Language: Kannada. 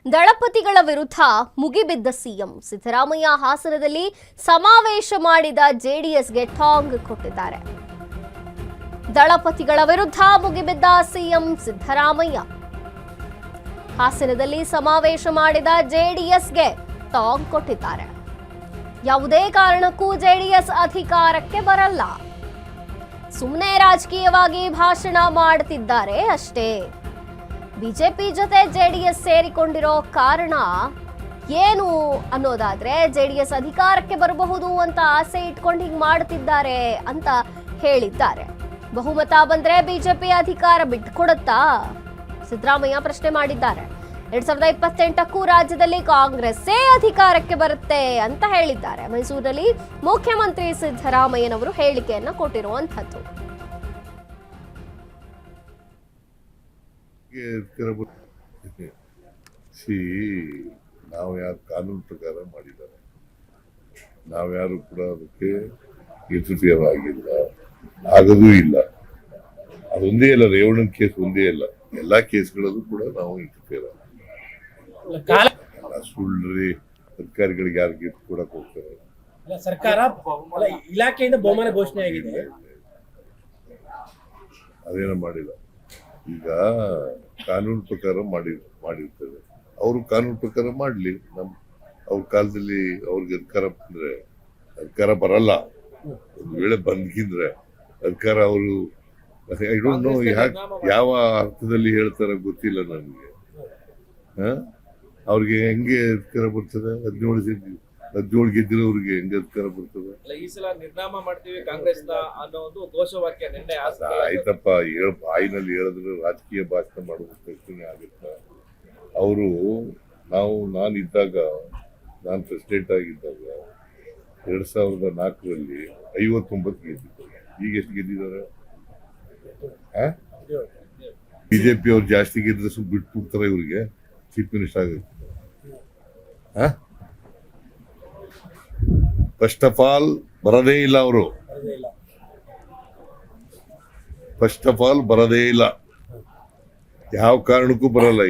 ದಳಪತಿಗಳ ವಿರುದ್ಧ ಮುಗಿಬಿದ್ದ ಸಿಎಂ ಸಿದ್ದರಾಮಯ್ಯ ಹಾಸನದಲ್ಲಿ ಸಮಾವೇಶ ಮಾಡಿದ ಜೆಡಿಎಸ್ಗೆ ಟಾಂಗ್ ಕೊಟ್ಟಿದ್ದಾರೆ. ದಳಪತಿಗಳ ವಿರುದ್ಧ ಮುಗಿಬಿದ್ದ ಸಿಎಂ ಸಿದ್ದರಾಮಯ್ಯ ಹಾಸನದಲ್ಲಿ ಸಮಾವೇಶ ಮಾಡಿದ ಜೆಡಿಎಸ್ಗೆ ಟಾಂಗ್ ಕೊಟ್ಟಿದ್ದಾರೆ. ಯಾವುದೇ ಕಾರಣಕ್ಕೂ ಜೆಡಿಎಸ್ ಅಧಿಕಾರಕ್ಕೆ ಬರಲ್ಲ, ಸುಮ್ಮನೆ ರಾಜಕೀಯವಾಗಿ ಭಾಷಣ ಮಾಡುತ್ತಿದ್ದಾರೆ ಅಷ್ಟೇ. ಬಿಜೆಪಿ ಜೊತೆ ಜೆಡಿಎಸ್ ಸೇರಿಕೊಂಡಿರೋ ಕಾರಣ ಏನು ಅನ್ನೋದಾದ್ರೆ ಜೆಡಿಎಸ್ ಅಧಿಕಾರಕ್ಕೆ ಬರಬಹುದು ಅಂತ ಆಸೆ ಇಟ್ಕೊಂಡು ಹಿಂಗ್ ಮಾಡುತ್ತಿದ್ದಾರೆ ಅಂತ ಹೇಳಿದ್ದಾರೆ. ಬಹುಮತ ಬಂದ್ರೆ ಬಿಜೆಪಿ ಅಧಿಕಾರ ಬಿಟ್ಕೊಡುತ್ತಾ? ಸಿದ್ದರಾಮಯ್ಯ ಪ್ರಶ್ನೆ ಮಾಡಿದ್ದಾರೆ. 2028ಕ್ಕೂ ರಾಜ್ಯದಲ್ಲಿ ಕಾಂಗ್ರೆಸ್ಸೇ ಅಧಿಕಾರಕ್ಕೆ ಬರುತ್ತೆ ಅಂತ ಹೇಳಿದ್ದಾರೆ. ಮೈಸೂರಿನಲ್ಲಿ ಮುಖ್ಯಮಂತ್ರಿ ಸಿದ್ದರಾಮಯ್ಯನವರು ಹೇಳಿಕೆಯನ್ನ ಕೊಟ್ಟಿರುವಂತದ್ದು. ನಾವು ಯಾರು ಕಾನೂನು ಪ್ರಕಾರ ಮಾಡಿದ್ದಾರೆ, ನಾವ್ಯಾರು ಕೂಡ ಅದಕ್ಕೆ ಇಂಟರ್ಫಿಯರ್ ಆಗಿಲ್ಲ, ಆಗದೂ ಇಲ್ಲ. ಅದೊಂದೇ ಇಲ್ಲ, ರೇವಣ್ಣನ ಕೇಸ್ ಒಂದೇ ಇಲ್ಲ, ಎಲ್ಲಾ ಕೇಸ್ಗಳಲ್ಲೂ ಕೂಡ ನಾವು ಇಂಟರ್ಫಿಯರ್ ಆಗಿಲ್ಲ. ಸುಳ್ಳ್ರಿ ಅಧಿಕಾರಿಗಳಿಗೆ ಯಾರಿಗೆ ಕೊಡಕ್ ಹೋಗ್ತಾರೆ? ಸರ್ಕಾರ ಇಲಾಖೆಯಿಂದ ಬಹುಮಾನ ಘೋಷಣೆ ಆಗಿದೆ, ಅದೇನೋ ಮಾಡಿಲ್ಲ. ಈಗ ಕಾನೂನು ಪ್ರಕಾರ ಮಾಡಿರ್ತದೆ, ಅವರು ಕಾನೂನು ಪ್ರಕಾರ ಮಾಡ್ಲಿ. ಅವ್ರ ಕಾಲದಲ್ಲಿ ಅವ್ರಿಗೆ ಅಧಿಕಾರ ಬರಲ್ಲ. ಒಂದು ವೇಳೆ ಬಂದ್ಕಿಂದ್ರೆ ಅಧಿಕಾರ ಅವರು ಐ ಡೋಂಟ್ ನೋ ಯಾವ ಅರ್ಥದಲ್ಲಿ ಹೇಳ್ತಾರ ಗೊತ್ತಿಲ್ಲ ನನಗೆ. ಅವ್ರಿಗೆ ಹೆಂಗೆ ಅಧಿಕಾರ ಬರ್ತದೆ? 17 ಗೆದ್ದಿರೋರಿಗೆ ಹೆಂಗೆ ಅಧಿಕಾರ ಬರ್ತದೆ? ಈ ಸಲ ನಿರ್ನಾಮ ಮಾಡ್ತೀವಿ ಕಾಂಗ್ರೆಸ್ ಅನ್ನೋದು ಘೋಷವಾಕ್ಯ ನಿನ್ನೆ ಆಯ್ತಪ್ಪ. ಬಾಯಿನಲ್ಲಿ ಹೇಳಿದ್ರೆ ರಾಜಕೀಯ ಭಾಷಣ ಮಾಡುವ ಪ್ರಶ್ನೆ ಆಗುತ್ತೆ. ಅವರು ನಾನಿದ್ದಾಗ, ನಾನು ಪ್ರೆಸಿಡೆಂಟ್ ಆಗಿದ್ದಾಗ 2004ರಲ್ಲಿ 59 ಗೆದ್ದಿದ್ದಾರೆ. ಈಗ ಎಷ್ಟು ಗೆದ್ದಿದ್ದಾರೆ? ಬಿಜೆಪಿ ಅವ್ರು ಜಾಸ್ತಿ ಗೆದ್ರೆ ಸ್ವಲ್ಪ ಬಿಟ್ಬಿಡ್ತಾರೆ ಇವ್ರಿಗೆ ಚೀಫ್ ಮಿನಿಸ್ಟರ್ ಆಗುತ್ತೆ. ಫಸ್ಟ್ ಆಫ್ ಆಲ್ ಬರದೇ ಇಲ್ಲ, ಅವರು ಫಸ್ಟ್ ಆಫ್ ಆಲ್ ಬರದೇ ಇಲ್ಲ, ಯಾವ ಕಾರಣಕ್ಕೂ ಬರಲ್ಲ.